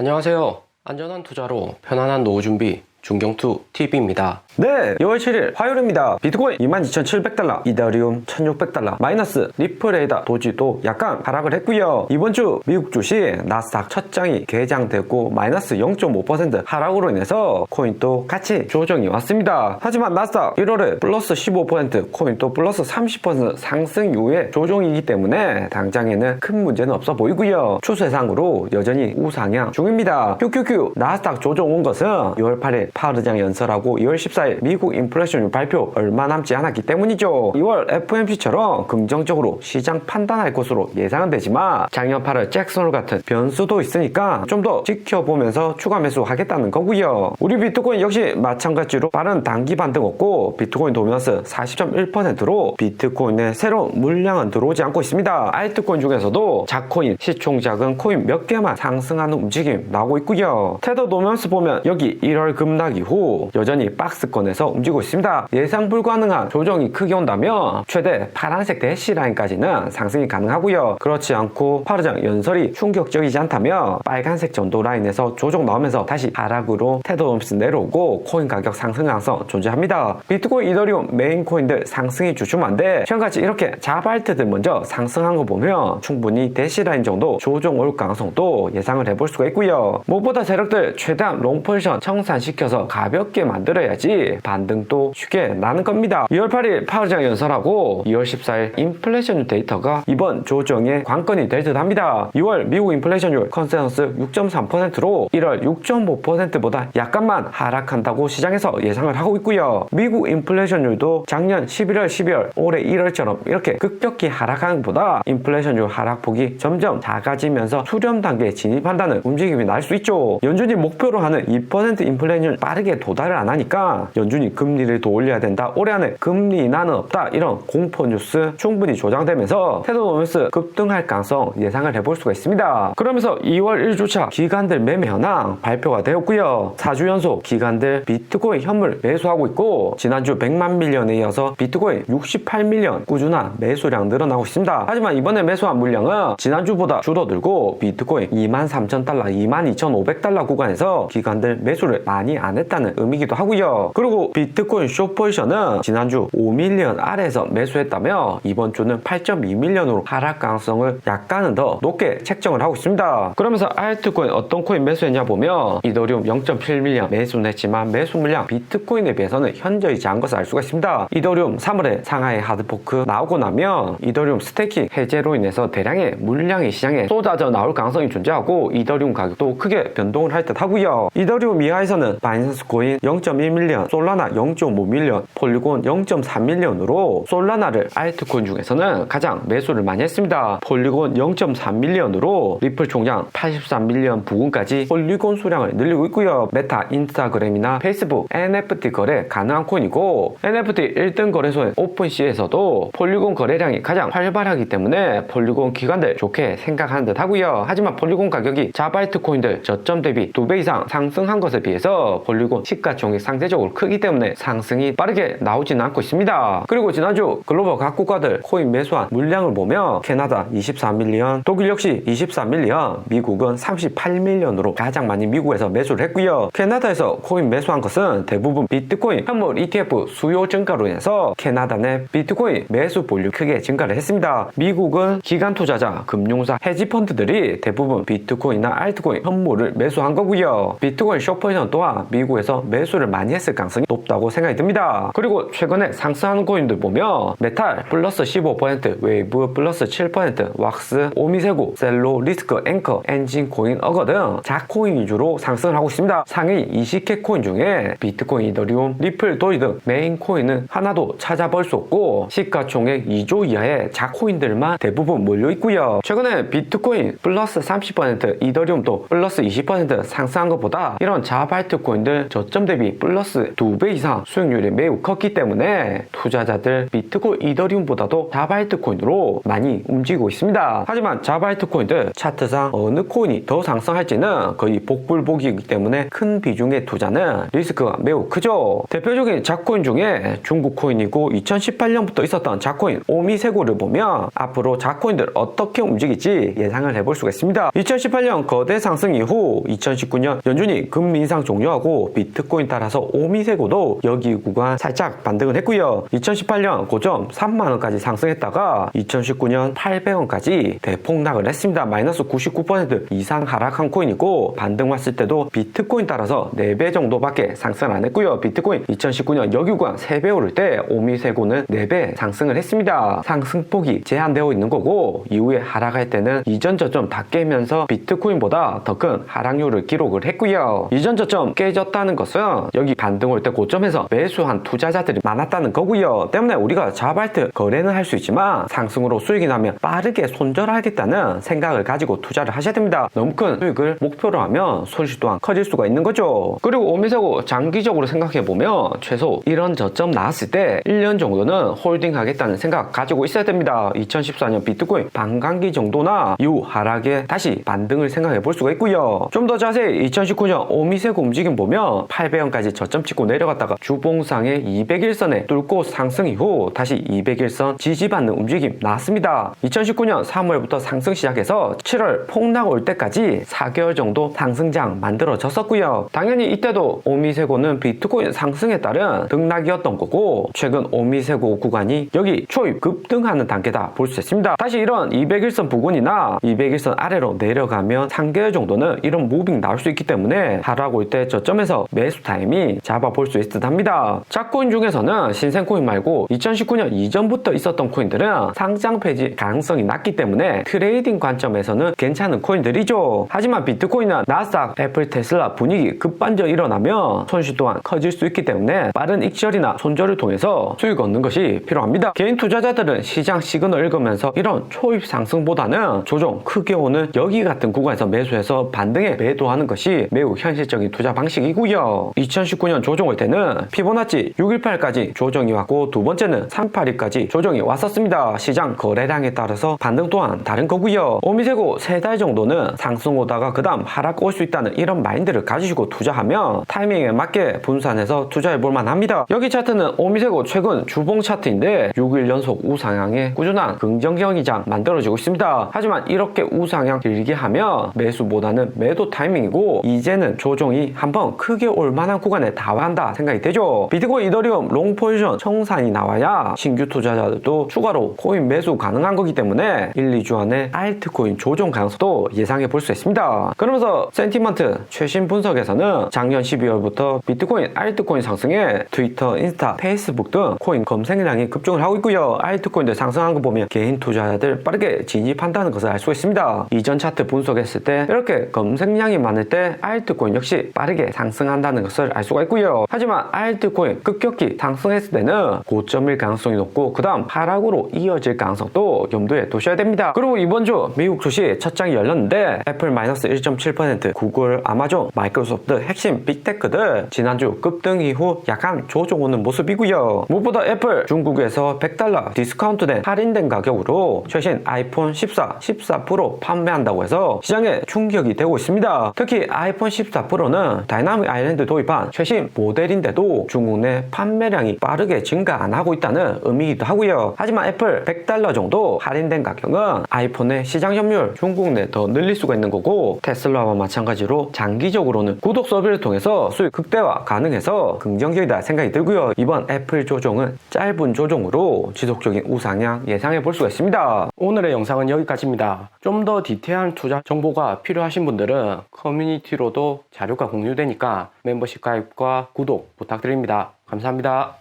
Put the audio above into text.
안녕하세요. 안전한 투자로 편안한 노후 준비 중경투 TV입니다. 네, 2월 7일 화요일입니다. 비트코인 22,700달러, 이더리움 1,600달러, 마이너스, 리플에이다, 도지도 약간 하락을 했고요. 이번 주 미국 주식 나스닥 첫 장이 개장되고 마이너스 0.5% 하락으로 인해서 코인도 같이 조정이 왔습니다. 하지만 나스닥 1월에 플러스 15%, 코인도 플러스 30% 상승 이후에 조정이기 때문에 당장에는 큰 문제는 없어 보이고요. 추세상으로 여전히 우상향 중입니다. QQQ 나스닥 조정 온 것은 2월 8일 파월 의장 연설하고 2월 14일 미국 인플레이션 발표 얼마 남지 않았기 때문이죠. 2월 FOMC처럼 긍정적으로 시장 판단할 것으로 예상은 되지만 작년 8월 잭슨 홀 같은 변수도 있으니까 좀 더 지켜보면서 추가 매수하겠다는 거고요. 우리 비트코인 역시 마찬가지로 빠른 단기 반등 없고 비트코인 도미넌스 40.1%로 비트코인의 새로운 물량은 들어오지 않고 있습니다. 알트코인 중에서도 작코인, 시총 작은 코인 몇 개만 상승하는 움직임 나오고 있고요. 테더 도미넌스 보면 여기 1월 급락 이후 여전히 박스권에서 움직이고 있습니다. 예상 불가능한 조정이 크게 온다면 최대 파란색 대시라인까지는 상승이 가능하고요. 그렇지 않고 파르장 연설이 충격적이지 않다면 빨간색 전도 라인에서 조정 나오면서 다시 하락으로 테더 도미넌스 내려오고 코인 가격 상승 가능성 존재합니다. 비트코인, 이더리움 메인 코인들 상승이 주춤한데 지금까지 이렇게 자발트들 먼저 상승한 거 보면 충분히 대시라인 정도 조정 올 가능성도 예상을 해볼 수가 있고요. 무엇보다 세력들 최대한 롱 포지션 청산시켜서 가볍게 만들어야지 반등도 쉽게 나는 겁니다. 2월 8일 파월장 연설하고 2월 14일 인플레이션 데이터가 이번 조정의 관건이 될 듯 합니다. 2월 미국 인플레이션율 컨센서스 6.3%로 1월 6.5%보다 약간만 하락한다고 시장에서 예상을 하고 있고요. 미국 인플레이션율도 작년 11월, 12월, 올해 1월처럼 이렇게 급격히 하락하는 것보다 인플레이션율 하락폭이 점점 작아지면서 수렴 단계에 진입한다는 움직임이 날 수 있죠. 연준이 목표로 하는 2% 인플레이션율 빠르게 도달을 안 하니까 연준이 금리를 더 올려야 된다, 올해 안에 금리 인하는 없다, 이런 공포 뉴스 충분히 조장되면서 테더 도미넌스 급등할 가능성 예상을 해볼 수가 있습니다. 그러면서 2월 1주차 기관들 매매 현황 발표가 되었고요. 4주 연속 기관들 비트코인 현물 매수하고 있고 지난주 100만 밀리언에 이어서 비트코인 68밀리언 꾸준한 매수량 늘어나고 있습니다. 하지만 이번에 매수한 물량은 지난주보다 줄어들고 비트코인 23,000달러, 22,500달러 구간에서 기관들 매수를 많이 안 했다는 의미기도 하고요. 그리고 비트코인 숏 포지션은 지난주 5밀리언 아래에서 매수했다며 이번 주는 8.2밀리언으로 하락 가능성을 약간은 더 높게 책정을 하고 있습니다. 그러면서 알트코인 어떤 코인 매수했냐 보면 이더리움 0.7밀리언 매수는 했지만 매수 물량 비트코인에 비해서는 현저히 작은 것을 알 수가 있습니다. 이더리움 3월에 상하이 하드포크 나오고 나면 이더리움 스테이킹 해제로 인해서 대량의 물량이 시장에 쏟아져 나올 가능성이 존재하고 이더리움 가격도 크게 변동을 할 듯 하고요. 이더리움 이하에서는 바이낸스 코인 0.1밀리언, 솔라나 0.5밀리언, 폴리곤 0.3밀리언으로 솔라나를 알트코인 중에서는 가장 매수를 많이 했습니다. 폴리곤 0.3밀리언으로 리플 총량 83밀리언 부근까지 폴리곤 수량을 늘리고 있고요. 메타, 인스타그램이나 페이스북, NFT 거래 가능한 코인이고 NFT 1등 거래소인 오픈시에서도 폴리곤 거래량이 가장 활발하기 때문에 폴리곤 기관들 좋게 생각하는 듯 하고요. 하지만 폴리곤 가격이 자바이트 코인들 저점 대비 2배 이상 상승한 것에 비해서 폴리곤 시가총액 상대적으로 크기 때문에 상승이 빠르게 나오지는 않고 있습니다. 그리고 지난주 글로벌 각 국가들 코인 매수한 물량을 보면 캐나다 24밀리언, 독일 역시 24밀리언, 미국은 38밀리언으로 가장 많이 미국에서 매수를 했고요. 캐나다에서 코인 매수한 것은 대부분 비트코인 현물 ETF 수요 증가로 인해서 캐나다 내 비트코인 매수 볼륨 크게 증가를 했습니다. 미국은 기관 투자자, 금융사, 헤지펀드들이 대부분 비트코인이나 알트코인 현물을 매수한 거고요. 비트코인 숏 포지션 또한 미국에서 매수를 많이 했을 가능성이 높다고 생각이 듭니다. 그리고 최근에 상승하는 코인들 보면 메탈 플러스 15%, 웨이브 플러스 7%, 왁스, 오미세구, 셀로, 리스크, 앵커, 엔진 코인, 어거 등 자코인 위주로 상승을 하고 있습니다. 상위 20개 코인 중에 비트코인, 이더리움, 리플, 도이 등 메인 코인은 하나도 찾아볼 수 없고 시가총액 2조 이하의 자코인들만 대부분 몰려 있고요. 최근에 비트코인 플러스 30%, 이더리움도 플러스 20% 상승한 것보다 이런 자발트 코인 비트코인들 저점 대비 플러스 2배 이상 수익률이 매우 컸기 때문에 투자자들 비트코인, 이더리움보다도 자바 알트코인으로 많이 움직이고 있습니다. 하지만 자바 알트코인들 차트상 어느 코인이 더 상승할지는 거의 복불복이기 때문에 큰 비중의 투자는 리스크가 매우 크죠. 대표적인 자코인 중에 중국 코인이고 2018년부터 있었던 자코인 오미세고를 보면 앞으로 자코인들 어떻게 움직일지 예상을 해볼 수가 있습니다. 2018년 거대 상승 이후 2019년 연준이 금리 인상 종료하고 비트코인 따라서 오미세고도 여기 구간 살짝 반등을 했고요. 2018년 고점 3만원까지 상승했다가 2019년 800원까지 대폭락을 했습니다. 마이너스 99% 이상 하락한 코인이고 반등 왔을 때도 비트코인 따라서 4배 정도밖에 상승 안 했고요. 비트코인 2019년 여기 구간 3배 오를 때 오미세고는 4배 상승을 했습니다. 상승폭이 제한되어 있는 거고 이후에 하락할 때는 이전 저점 다 깨면서 비트코인보다 더 큰 하락률을 기록을 했고요. 이전 저점 깨졌다는 것은 여기 반등 올 때 고점에서 매수한 투자자들이 많았다는 거고요. 때문에 우리가 자바알트 거래는 할 수 있지만 상승으로 수익이 나면 빠르게 손절하겠다는 생각을 가지고 투자를 하셔야 됩니다. 너무 큰 수익을 목표로 하면 손실 또한 커질 수가 있는 거죠. 그리고 오미세고 장기적으로 생각해보면 최소 이런 저점 나왔을 때 1년 정도는 홀딩 하겠다는 생각 가지고 있어야 됩니다. 2014년 비트코인 반감기 정도나 이후 하락에 다시 반등을 생각해 볼 수가 있고요. 좀 더 자세히 2019년 오미세고 움직임 보면 800원까지 저점 찍고 내려갔다가 주봉상의 200일선에 뚫고 상승 이후 다시 200일선 지지받는 움직임 나왔습니다. 2019년 3월부터 상승 시작해서 7월 폭락 올 때까지 4개월 정도 상승장 만들어졌었고요. 당연히 이때도 오미세고는 비트코인 상승에 따른 등락이었던 거고 최근 오미세고 구간이 여기 초입 급등하는 단계다 볼 수 있습니다. 다시 이런 200일선 부근이나 200일선 아래로 내려가면 3개월 정도는 이런 무빙 나올 수 있기 때문에 하락 올 때 저점에서 매수 타이밍 잡아볼 수 있을 듯 합니다. 자코인 중에서는 신생코인 말고 2019년 이전부터 있었던 코인들은 상장 폐지 가능성이 낮기 때문에 트레이딩 관점에서는 괜찮은 코인들이죠. 하지만 비트코인은 나스닥, 애플, 테슬라 분위기 급반전 일어나면 손실 또한 커질 수 있기 때문에 빠른 익절이나 손절을 통해서 수익 얻는 것이 필요합니다. 개인 투자자들은 시장 시그널 읽으면서 이런 초입 상승보다는 조정 크게 오는 여기 같은 구간에서 매수해서 반등에 매도하는 것이 매우 현실적인 투자 방식이고요. 2019년 조정 올 때는 피보나치 618까지 조정이 왔고 두 번째는 382까지 조정이 왔었습니다. 시장 거래량에 따라서 반등 또한 다른 거고요. 오미세고 3달 정도는 상승 오다가 그 다음 하락 올 수 있다는 이런 마인드를 가지시고 투자하면 타이밍에 맞게 분산해서 투자해 볼 만합니다. 여기 차트는 오미세고 최근 주봉 차트인데 6일 연속 우상향에 꾸준한 긍정적이장 만들어지고 있습니다. 하지만 이렇게 우상향 길게 하면 매수보다는 매도 타이밍이고 이제는 조정이 한번 크게 올 만한 구간에 다 한다 생각이 되죠. 비트코인, 이더리움 롱 포지션 청산이 나와야 신규 투자자들도 추가로 코인 매수 가능한 거기 때문에 1, 2주 안에 알트코인 조정 가능성도 예상해 볼 수 있습니다. 그러면서 센티먼트 최신 분석에서는 작년 12월부터 비트코인, 알트코인 상승에 트위터, 인스타, 페이스북 등 코인 검색량이 급증을 하고 있고요. 알트코인들 상승한 거 보면 개인 투자자들 빠르게 진입한다는 것을 알 수가 있습니다. 이전 차트 분석했을 때 이렇게 검색량이 많을 때 알트코인 역시 빠르게 상승한다는 것을 알 수가 있고요. 하지만 알트코인 급격히 상승했을 때는 고점일 가능성이 높고 그 다음 하락으로 이어질 가능성도 염두에 두셔야 됩니다. 그리고 이번 주 미국 주식 첫 장이 열렸는데 애플 마이너스 1.7%, 구글, 아마존, 마이크로소프트 핵심 빅테크들 지난주 급등 이후 약간 조정 오는 모습이고요. 무엇보다 애플 중국에서 $100 디스카운트된 할인된 가격으로 최신 아이폰 14, 14 프로 판매한다고 해서 시장에 충격이 되고 있습니다. 특히 아이폰 14 프로는 다이나믹 아일랜드 도입한 최신 모델인데도 중국 내 판매량이 빠르게 증가 안 하고 있다는 의미이기도 하고요. 하지만 애플 $100 정도 할인된 가격은 아이폰의 시장 점유율 중국 내 더 늘릴 수가 있는 거고 테슬라와 마찬가지로 장기적으로는 구독 서비스를 통해서 수익 극대화 가능해서 긍정적이다 생각이 들고요. 이번 애플 조정은 짧은 조정으로 지속적인 우상향 예상해 볼 수가 있습니다. 오늘의 영상은 여기까지입니다. 좀 더 디테일한 투자 정보가 필요하신 분들은 커뮤니티로도 자료가 공유되니까 멤버십 가입과 구독 부탁드립니다. 감사합니다.